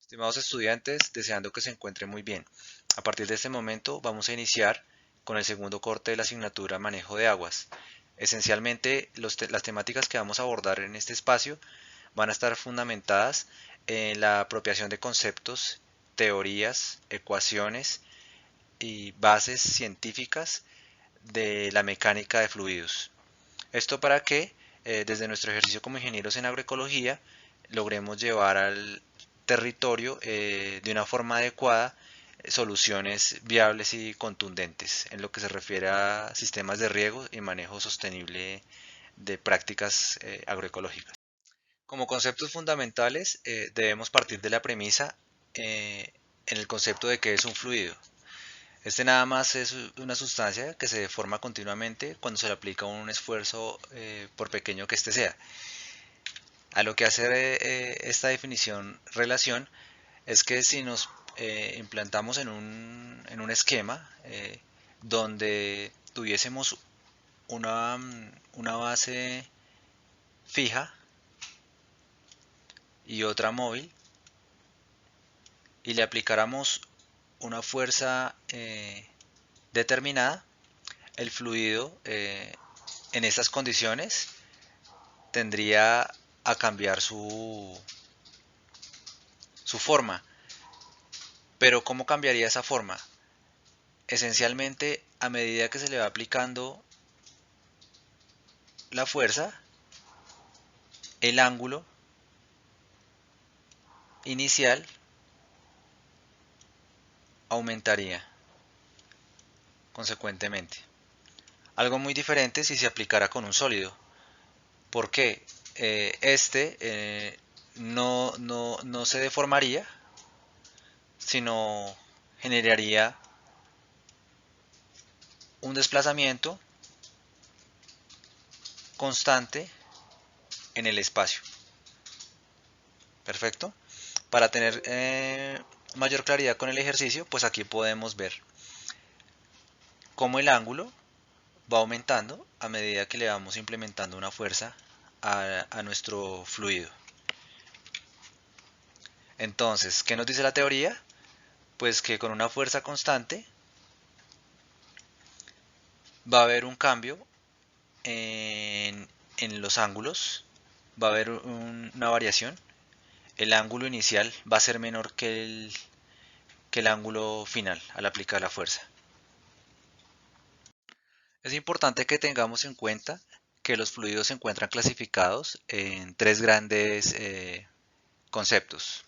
Estimados estudiantes, deseando que se encuentren muy bien. A partir de este momento vamos a iniciar con el segundo corte de la asignatura Manejo de Aguas. Esencialmente, las temáticas que vamos a abordar en este espacio van a estar fundamentadas en la apropiación de conceptos, teorías, ecuaciones y bases científicas de la mecánica de fluidos. Esto para que desde nuestro ejercicio como ingenieros en agroecología logremos llevar al territorio de una forma adecuada soluciones viables y contundentes en lo que se refiere a sistemas de riego y manejo sostenible de prácticas agroecológicas. Como conceptos fundamentales debemos partir de la premisa en el concepto de que es un fluido. Este nada más es una sustancia que se forma continuamente cuando se le aplica un esfuerzo por pequeño que éste sea. A lo que hace esta definición relación es que si nos implantamos en un esquema donde tuviésemos una base fija y otra móvil y le aplicáramos una fuerza determinada, el fluido en estas condiciones tendría a cambiar su forma. Pero ¿cómo cambiaría esa forma? Esencialmente, a medida que se le va aplicando la fuerza, el ángulo inicial aumentaría consecuentemente. Algo muy diferente si se aplicara con un sólido. ¿Por qué? No se deformaría, sino generaría un desplazamiento constante en el espacio. Perfecto. Para tener mayor claridad con el ejercicio, pues aquí podemos ver cómo el ángulo va aumentando a medida que le vamos implementando una fuerza a nuestro fluido. Entonces, ¿qué nos dice la teoría? Pues que con una fuerza constante va a haber un cambio en los ángulos, va a haber una variación. El ángulo inicial va a ser menor que el ángulo final al aplicar la fuerza. Es importante que tengamos en cuenta que los fluidos se encuentran clasificados en tres grandes conceptos,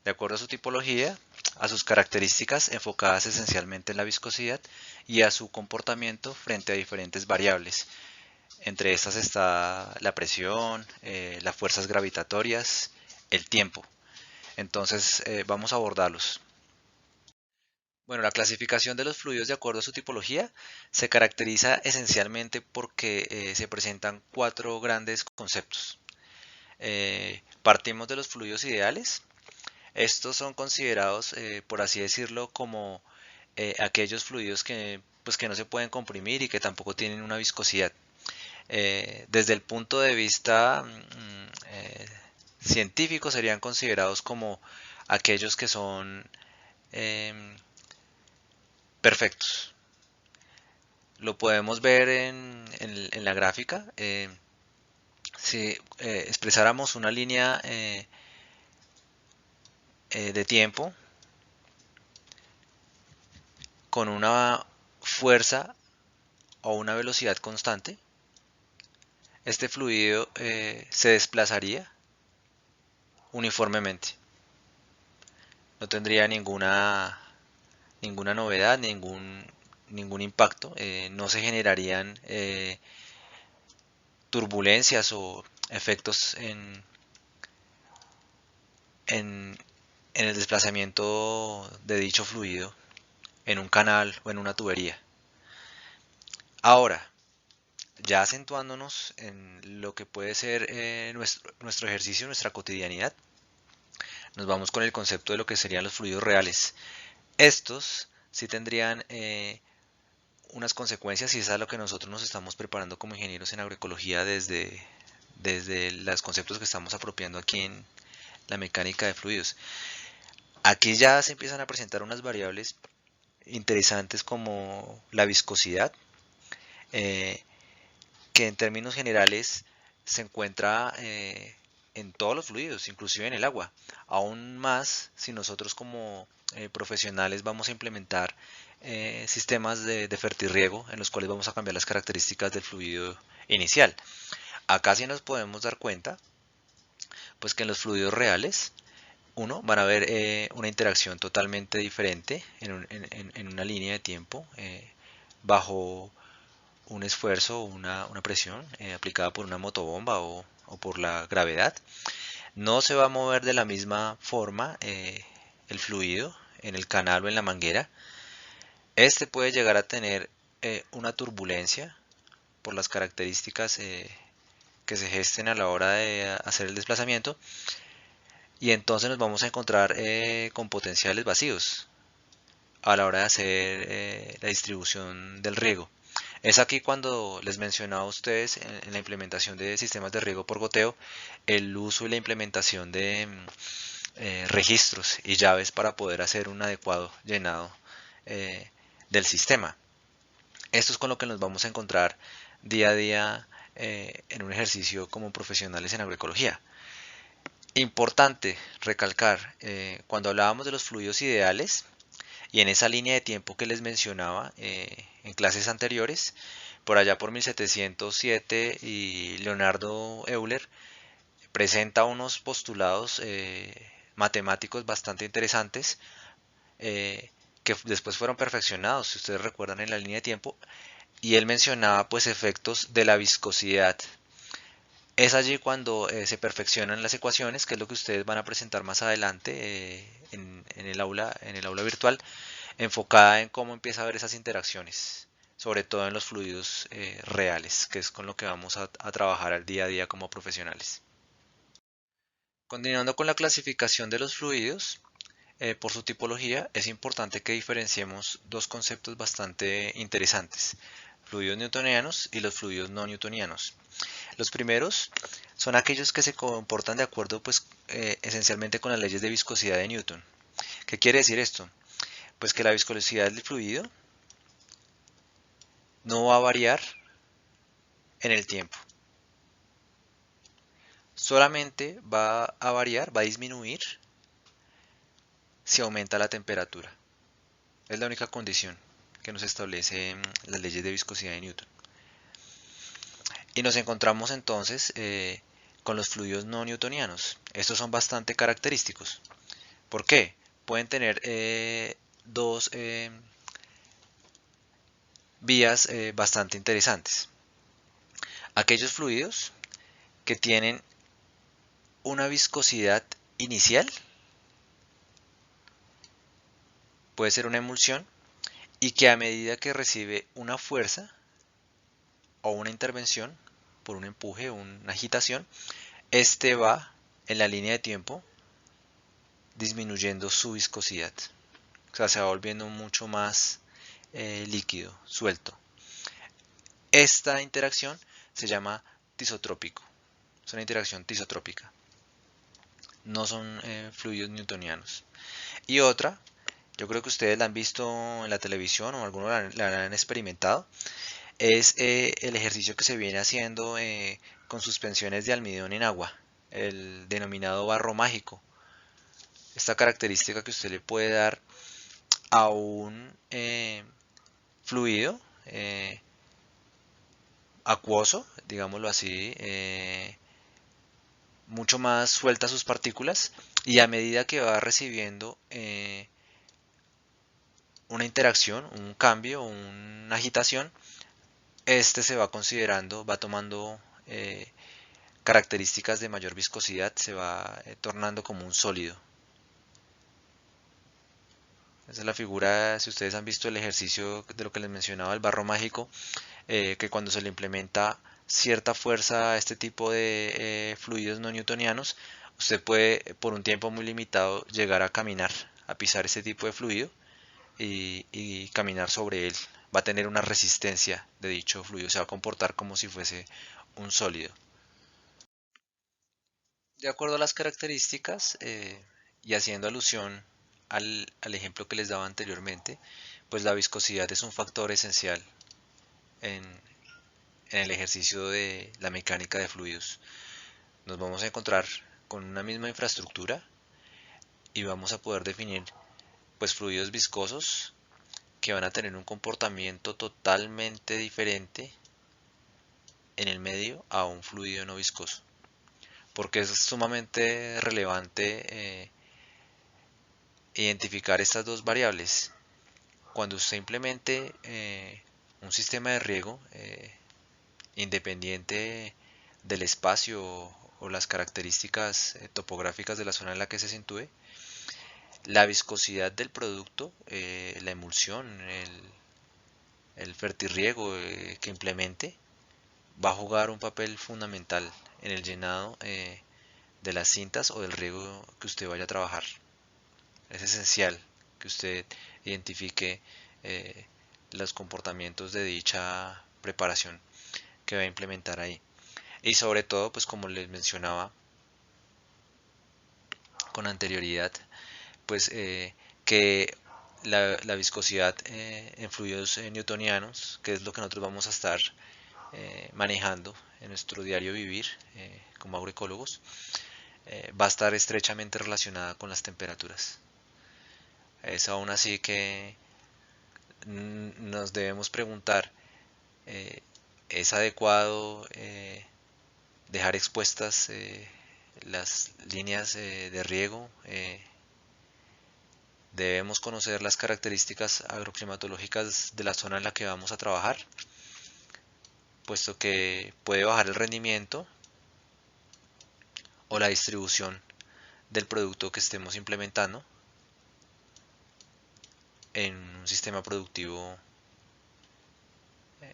de acuerdo a su tipología, a sus características enfocadas esencialmente en la viscosidad y a su comportamiento frente a diferentes variables. Entre estas está la presión, las fuerzas gravitatorias, el tiempo. Entonces vamos a abordarlos. Bueno, la clasificación de los fluidos de acuerdo a su tipología se caracteriza esencialmente porque se presentan cuatro grandes conceptos. Partimos de los fluidos ideales. Estos son considerados, por así decirlo, como aquellos fluidos que no se pueden comprimir y que tampoco tienen una viscosidad. Desde el punto de vista científico serían considerados como aquellos que son eh, perfectos. Lo podemos ver en la gráfica. Si expresáramos una línea de tiempo con una fuerza o una velocidad constante, este fluido se desplazaría uniformemente. No tendría ninguna novedad, ningún impacto. No se generarían turbulencias o efectos en, en el desplazamiento de dicho fluido en un canal o en una tubería. Ahora, ya acentuándonos en lo que puede ser nuestro ejercicio, nuestra cotidianidad, nos vamos con el concepto de lo que serían los fluidos reales. Estos sí tendrían unas consecuencias y es a lo que nosotros nos estamos preparando como ingenieros en agroecología desde los conceptos que estamos apropiando aquí en la mecánica de fluidos. Aquí ya se empiezan a presentar unas variables interesantes como la viscosidad, eh, que en términos generales se encuentra en todos los fluidos, inclusive en el agua. Aún más si nosotros como profesionales vamos a implementar sistemas de fertirriego en los cuales vamos a cambiar las características del fluido inicial. Acá sí nos podemos dar cuenta pues que en los fluidos reales van a ver una interacción totalmente diferente en una línea de tiempo bajo un esfuerzo o una presión aplicada por una motobomba o por la gravedad. No se va a mover de la misma forma el fluido en el canal o en la manguera. Este puede llegar a tener una turbulencia por las características que se gesten a la hora de hacer el desplazamiento, y entonces nos vamos a encontrar con potenciales vacíos a la hora de hacer la distribución del riego. Es aquí cuando les mencionaba a ustedes en la implementación de sistemas de riego por goteo el uso y la implementación de registros y llaves para poder hacer un adecuado llenado eh, del sistema. Esto es con lo que nos vamos a encontrar día a día en un ejercicio como profesionales en agroecología. Importante recalcar, cuando hablábamos de los fluidos ideales y en esa línea de tiempo que les mencionaba en clases anteriores, por allá por 1707, y Leonardo Euler presenta unos postulados matemáticos bastante interesantes que después fueron perfeccionados, si ustedes recuerdan, en la línea de tiempo, y él mencionaba pues efectos de la viscosidad. Es allí cuando se perfeccionan las ecuaciones, que es lo que ustedes van a presentar más adelante en el aula virtual, enfocada en cómo empieza a haber esas interacciones, sobre todo en los fluidos reales, que es con lo que vamos a trabajar al día a día como profesionales. Continuando con la clasificación de los fluidos, por su tipología, es importante que diferenciemos dos conceptos bastante interesantes: fluidos newtonianos y los fluidos no newtonianos. Los primeros son aquellos que se comportan de acuerdo pues esencialmente con las leyes de viscosidad de Newton. ¿Qué quiere decir esto? Pues que la viscosidad del fluido no va a variar en el tiempo. Solamente va a variar, va a disminuir si aumenta la temperatura. Es la única condición que nos establece las leyes de viscosidad de Newton. Y nos encontramos entonces con los fluidos no newtonianos. Estos son bastante característicos. ¿Por qué? Pueden tener dos vías bastante interesantes. Aquellos fluidos que tienen una viscosidad inicial, puede ser una emulsión, y que a medida que recibe una fuerza o una intervención por un empuje o una agitación, este va en la línea de tiempo disminuyendo su viscosidad. O sea, se va volviendo mucho más líquido, suelto. Esta interacción se llama tisotrópico. Es una interacción tisotrópica. No son fluidos newtonianos. Y otra, yo creo que ustedes la han visto en la televisión o algunos la han experimentado, es el ejercicio que se viene haciendo con suspensiones de almidón en agua, el denominado barro mágico. Esta característica que usted le puede dar a un fluido acuoso, digámoslo así, mucho más suelta sus partículas, y a medida que va recibiendo una interacción, un cambio, una agitación, este se va considerando, va tomando características de mayor viscosidad, se va tornando como un sólido. Esa es la figura, si ustedes han visto el ejercicio de lo que les mencionaba, el barro mágico, que cuando se le implementa cierta fuerza a este tipo de fluidos no newtonianos, usted puede por un tiempo muy limitado llegar a caminar, a pisar este tipo de fluido y caminar sobre él. Va a tener una resistencia de dicho fluido, se va a comportar como si fuese un sólido. De acuerdo a las características y haciendo alusión al ejemplo que les daba anteriormente, pues la viscosidad es un factor esencial en, en el ejercicio de la mecánica de fluidos. Nos vamos a encontrar con una misma infraestructura y vamos a poder definir pues fluidos viscosos que van a tener un comportamiento totalmente diferente en el medio a un fluido no viscoso. Porque es sumamente relevante identificar estas dos variables. Cuando usted implemente un sistema de riego independiente del espacio o las características topográficas de la zona en la que se sitúe, la viscosidad del producto, la emulsión, el fertirriego que implemente, va a jugar un papel fundamental en el llenado de las cintas o del riego que usted vaya a trabajar. Es esencial que usted identifique los comportamientos de dicha preparación que va a implementar ahí. Y sobre todo, pues como les mencionaba con anterioridad, pues que la viscosidad en fluidos newtonianos, que es lo que nosotros vamos a estar manejando en nuestro diario vivir como agroecólogos, va a estar estrechamente relacionada con las temperaturas. Es aún así que nos debemos preguntar, ¿es adecuado dejar expuestas las líneas de riego? Debemos conocer las características agroclimatológicas de la zona en la que vamos a trabajar, puesto que puede bajar el rendimiento o la distribución del producto que estemos implementando en un sistema productivo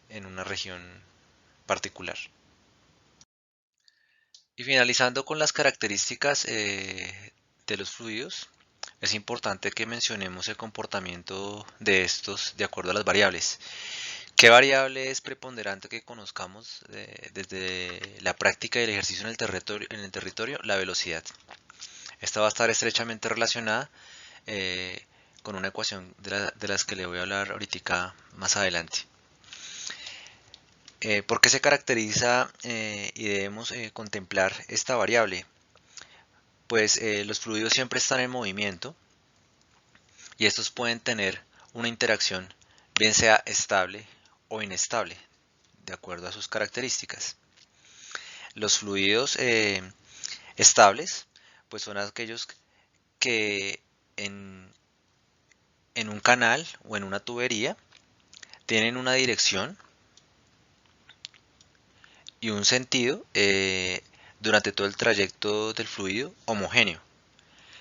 en una región particular. Y finalizando con las características de los fluidos, es importante que mencionemos el comportamiento de estos de acuerdo a las variables. ¿Qué variable es preponderante que conozcamos desde la práctica y el ejercicio en el territorio? La velocidad. Esta va a estar estrechamente relacionada con una ecuación de las que le voy a hablar ahorita más adelante. ¿Por qué se caracteriza y debemos contemplar esta variable? Pues los fluidos siempre están en movimiento y estos pueden tener una interacción bien sea estable o inestable de acuerdo a sus características. Los fluidos estables pues son aquellos que en un canal o en una tubería tienen una dirección y un sentido durante todo el trayecto del fluido homogéneo.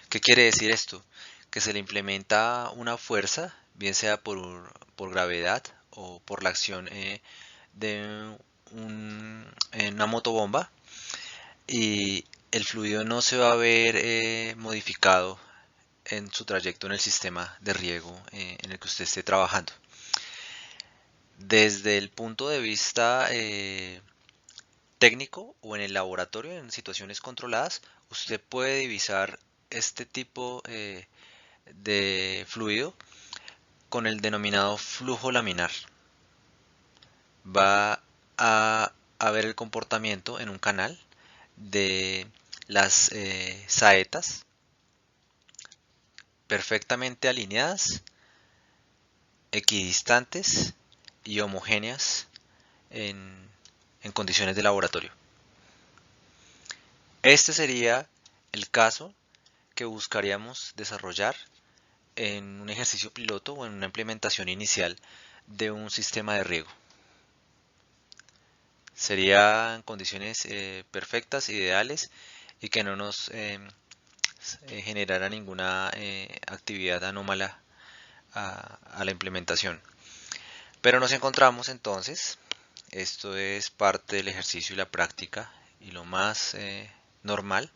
¿Qué quiere decir esto? Que se le implementa una fuerza, bien sea por gravedad o por la acción de una motobomba, y el fluido no se va a ver modificado en su trayecto en el sistema de riego en el que usted esté trabajando. Desde el punto de vista técnico o en el laboratorio, en situaciones controladas, usted puede divisar este tipo de fluido con el denominado flujo laminar. Va a ver el comportamiento en un canal de las saetas perfectamente alineadas, equidistantes y homogéneas en condiciones de laboratorio. Este sería el caso que buscaríamos desarrollar en un ejercicio piloto o en una implementación inicial de un sistema de riego. Serían condiciones perfectas, ideales y que no nos generara ninguna actividad anómala a la implementación. Pero nos encontramos entonces, esto es parte del ejercicio y la práctica y lo más normal,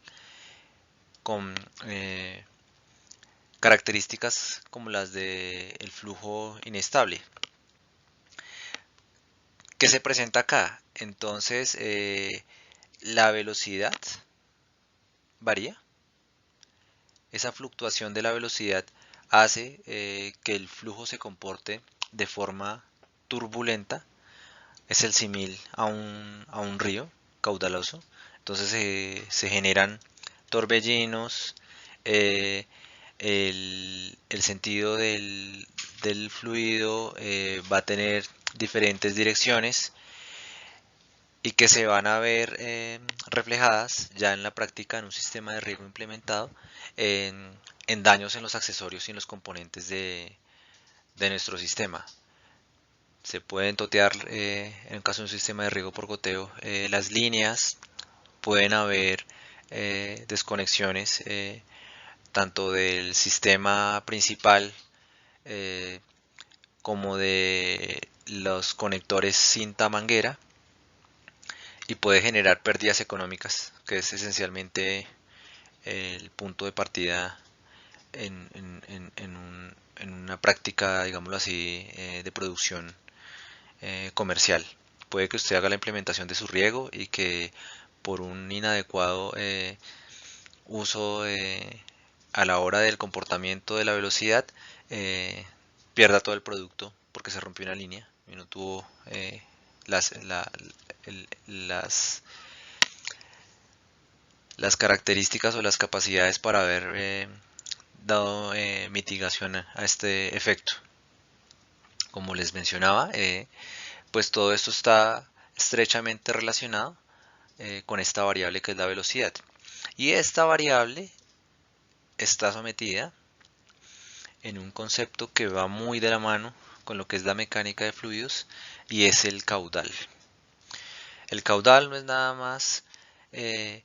con características como las del flujo inestable. ¿Qué se presenta acá? Entonces, la velocidad varía. Esa fluctuación de la velocidad hace que el flujo se comporte de forma turbulenta. Es el símil a un río caudaloso. Entonces se generan torbellinos, eh, el sentido del fluido va a tener diferentes direcciones y que se van a ver reflejadas ya en la práctica en un sistema de riego implementado en daños en los accesorios y en los componentes de nuestro sistema. Se pueden totear, en el caso de un sistema de riego por goteo, las líneas, pueden haber desconexiones tanto del sistema principal eh, como de los conectores cinta manguera y puede generar pérdidas económicas, que es esencialmente el punto de partida en una práctica, digámoslo así, de producción comercial. Puede que usted haga la implementación de su riego y que por un inadecuado uso a la hora del comportamiento de la velocidad pierda todo el producto porque se rompió una línea y no tuvo las, la- las, las características o las capacidades para haber dado mitigación a este efecto. Como les mencionaba, pues todo esto está estrechamente relacionado con esta variable que es la velocidad. Y esta variable está sometida en un concepto que va muy de la mano con lo que es la mecánica de fluidos y es el caudal. El caudal no es nada más eh,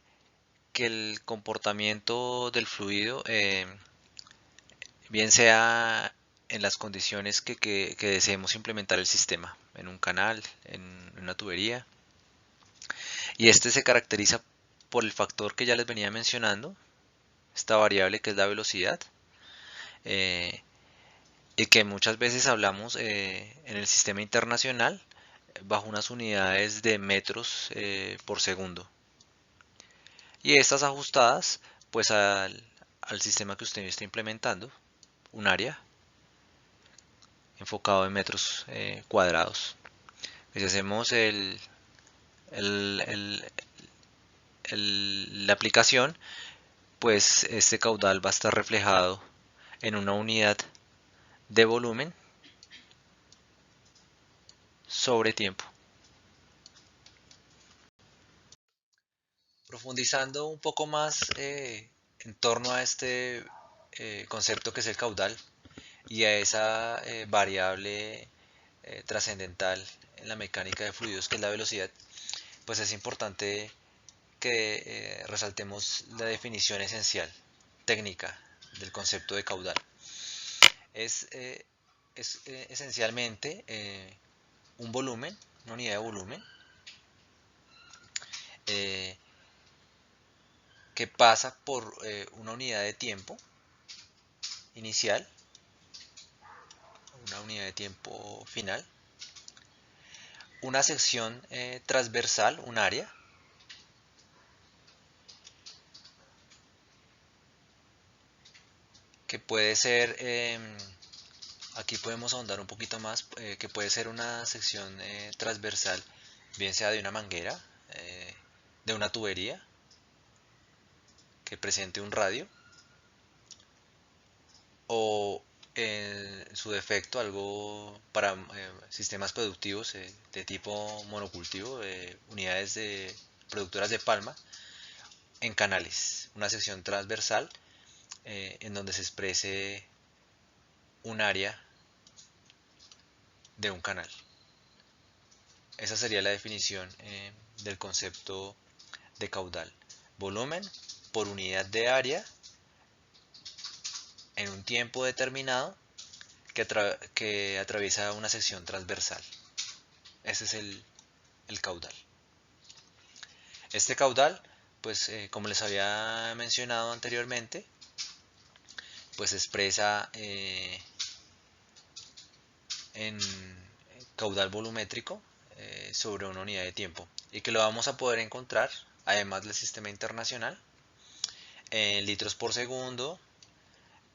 que el comportamiento del fluido, bien sea en las condiciones que deseemos implementar el sistema, en un canal, en una tubería. Y este se caracteriza por el factor que ya les venía mencionando, esta variable que es la velocidad, eh, y que muchas veces hablamos en el sistema internacional bajo unas unidades de metros por segundo. Y estas ajustadas pues al sistema que usted está implementando, un área enfocado en metros cuadrados. Si hacemos el- el- la aplicación, pues este caudal va a estar reflejado en una unidad de volumen sobre tiempo. Profundizando un poco más en torno a este concepto que es el caudal y a esa variable trascendental en la mecánica de fluidos que es la velocidad, pues es importante que resaltemos la definición esencial técnica del concepto de caudal. Es, eh, es esencialmente un volumen, una unidad de volumen, eh, que pasa por una unidad de tiempo inicial, una unidad de tiempo final, una sección transversal, un área, que puede ser, aquí podemos ahondar un poquito más, que puede ser una sección transversal, bien sea de una manguera, de una tubería, que presente un radio, o en su defecto algo para sistemas productivos de tipo monocultivo, unidades de productoras de palma en canales, una sección transversal en donde se exprese un área de un canal. Esa sería la definición del concepto de caudal. Volumen por unidad de área en un tiempo determinado que atraviesa una sección transversal. Ese es el caudal. Este caudal, pues como les había mencionado anteriormente, pues se expresa en caudal volumétrico sobre una unidad de tiempo y que lo vamos a poder encontrar, además del sistema internacional, en litros por segundo,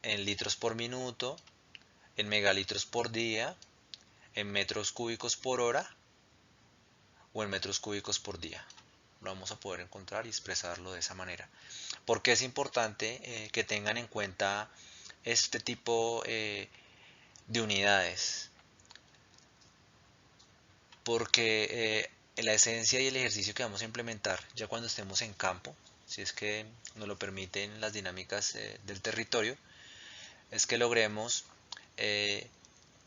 en litros por minuto, en megalitros por día, en metros cúbicos por hora o en metros cúbicos por día. Lo vamos a poder encontrar y expresarlo de esa manera. ¿Por qué es importante que tengan en cuenta este tipo de unidades? Porque la esencia y el ejercicio que vamos a implementar ya cuando estemos en campo, si es que nos lo permiten las dinámicas del territorio, es que logremos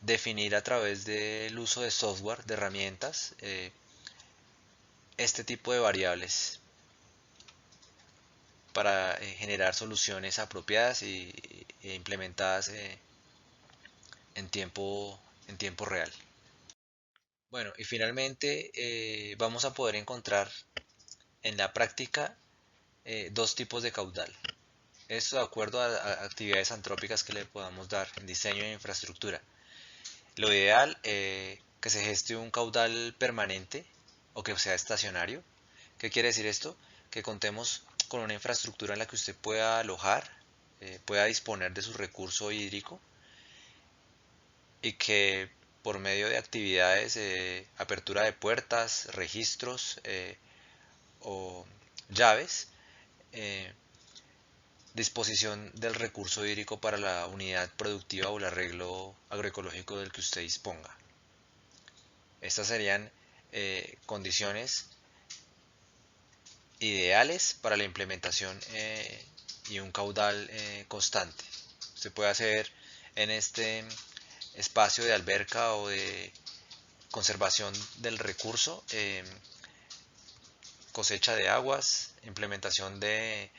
definir a través del uso de software, de herramientas, este tipo de variables para generar soluciones apropiadas e implementadas en tiempo real. Bueno, y finalmente vamos a poder encontrar en la práctica dos tipos de caudal. Esto de acuerdo a actividades antrópicas que le podamos dar en diseño e infraestructura. Lo ideal que se geste un caudal permanente o que sea estacionario. ¿Qué quiere decir esto? Que contemos con una infraestructura en la que usted pueda alojar, pueda disponer de su recurso hídrico y que por medio de actividades, apertura de puertas, registros o llaves, eh, disposición del recurso hídrico para la unidad productiva o el arreglo agroecológico del que usted disponga. Estas serían condiciones ideales para la implementación y un caudal constante. Se puede hacer en este espacio de alberca o de conservación del recurso, cosecha de aguas, implementación de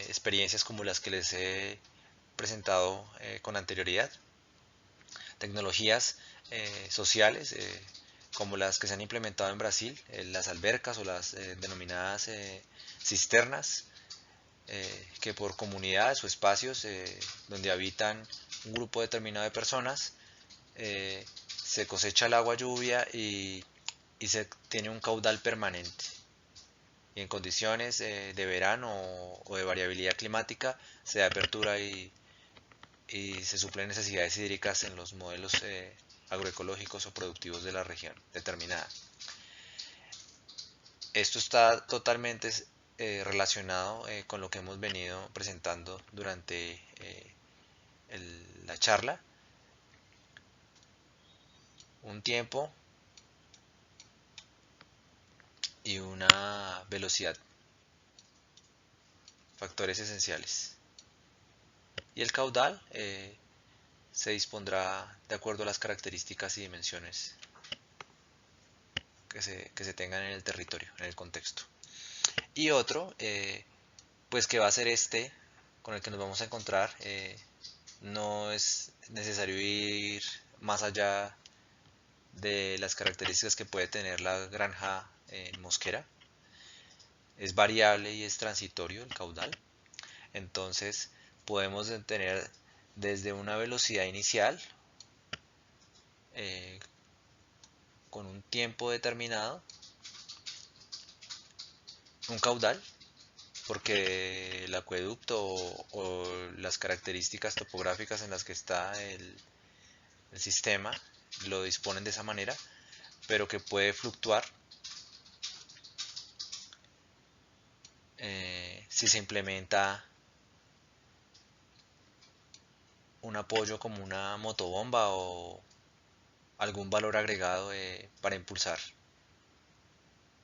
experiencias como las que les he presentado con anterioridad, tecnologías sociales como las que se han implementado en Brasil, las albercas o las denominadas cisternas, que por comunidades o espacios donde habitan un grupo determinado de personas, se cosecha el agua lluvia y se tiene un caudal permanente. Y en condiciones de verano o de variabilidad climática se da apertura y se suplen necesidades hídricas en los modelos agroecológicos o productivos de la región determinada. Esto está totalmente relacionado con lo que hemos venido presentando durante la charla. Un tiempo y una velocidad, factores esenciales. Y el caudal se dispondrá de acuerdo a las características y dimensiones que se tengan en el territorio, en el contexto. Y otro, pues que va a ser este, con el que nos vamos a encontrar, no es necesario ir más allá de las características que puede tener la granja en Mosquera. Es variable y es transitorio el caudal. Entonces podemos tener desde una velocidad inicial eh, con un tiempo determinado, un caudal, porque el acueducto o las características topográficas en las que está el sistema lo disponen de esa manera, pero que puede fluctuar si se implementa un apoyo como una motobomba o algún valor agregado para impulsar.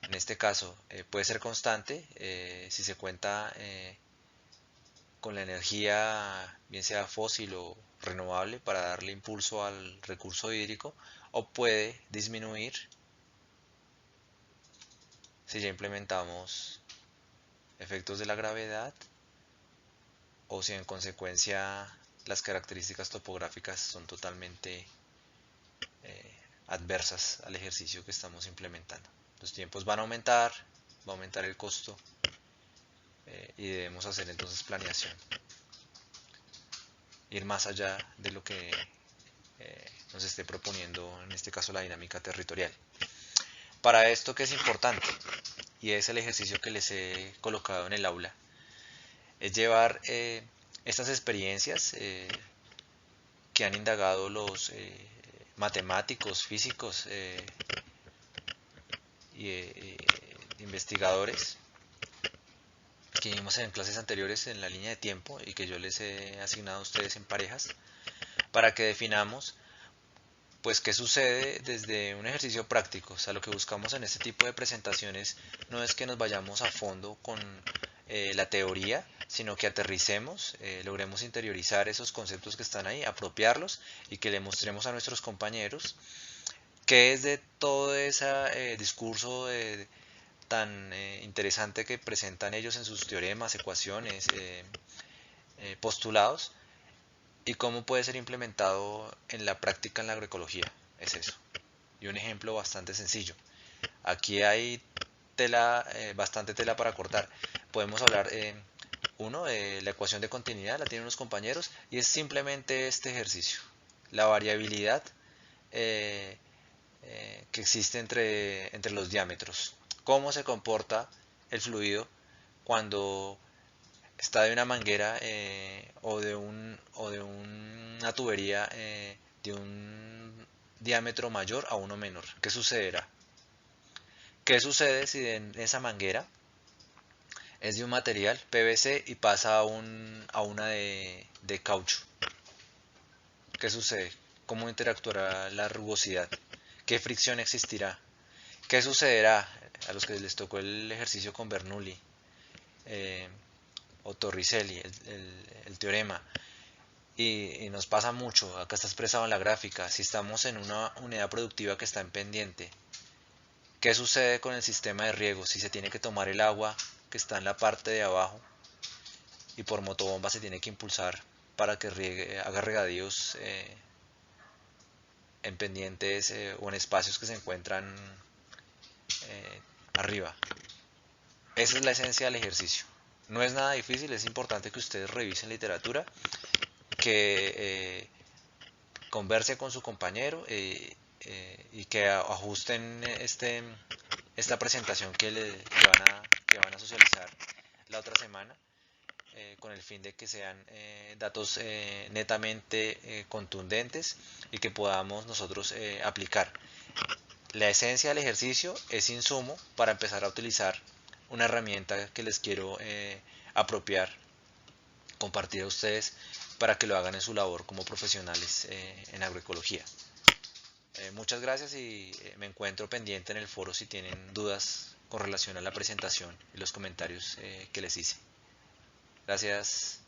En este caso puede ser constante si se cuenta con la energía, bien sea fósil o renovable, para darle impulso al recurso hídrico, o puede disminuir si ya implementamos efectos de la gravedad o si en consecuencia las características topográficas son totalmente adversas al ejercicio que estamos implementando. Los tiempos van a aumentar, va a aumentar el costo y debemos hacer entonces planeación, ir más allá de lo que nos esté proponiendo en este caso la dinámica territorial. Para esto, que es importante, y es el ejercicio que les he colocado en el aula, es llevar Estas experiencias que han indagado los matemáticos, físicos y investigadores que vimos en clases anteriores en la línea de tiempo y que yo les he asignado a ustedes en parejas, para que definamos pues qué sucede desde un ejercicio práctico. O sea, lo que buscamos en este tipo de presentaciones no es que nos vayamos a fondo con la teoría, sino que aterricemos, logremos interiorizar esos conceptos que están ahí, apropiarlos y que le mostremos a nuestros compañeros qué es de todo ese discurso tan interesante que presentan ellos en sus teoremas, ecuaciones, postulados, y cómo puede ser implementado en la práctica en la agroecología. Es eso. Y un ejemplo bastante sencillo. Aquí hay bastante tela para cortar. Podemos hablar, uno, de la ecuación de continuidad, la tienen unos compañeros, y es simplemente este ejercicio. La variabilidad eh, que existe entre los diámetros. Cómo se comporta el fluido cuando está de una manguera o de una tubería de un diámetro mayor a uno menor. ¿Qué sucederá? ¿Qué sucede si en esa manguera es de un material PVC y pasa a una de caucho? ¿Qué sucede? ¿Cómo interactuará la rugosidad? ¿Qué fricción existirá? ¿Qué sucederá a los que les tocó el ejercicio con Bernoulli eh, o Torricelli, el teorema? Y nos pasa mucho, acá está expresado en la gráfica, si estamos en una unidad productiva que está en pendiente, ¿qué sucede con el sistema de riego? Si se tiene que tomar el agua que está en la parte de abajo y por motobomba se tiene que impulsar para que haga regadíos en pendientes o en espacios que se encuentran arriba. Esa es la esencia del ejercicio. No es nada difícil, es importante que ustedes revisen literatura, que converse con su compañero y que ajusten esta presentación que van a socializar la otra semana con el fin de que sean datos netamente contundentes y que podamos nosotros aplicar. La esencia del ejercicio es insumo para empezar a utilizar una herramienta que les quiero apropiar, compartir a ustedes para que lo hagan en su labor como profesionales en agroecología. Muchas gracias y me encuentro pendiente en el foro si tienen dudas con relación a la presentación y los comentarios que les hice. Gracias.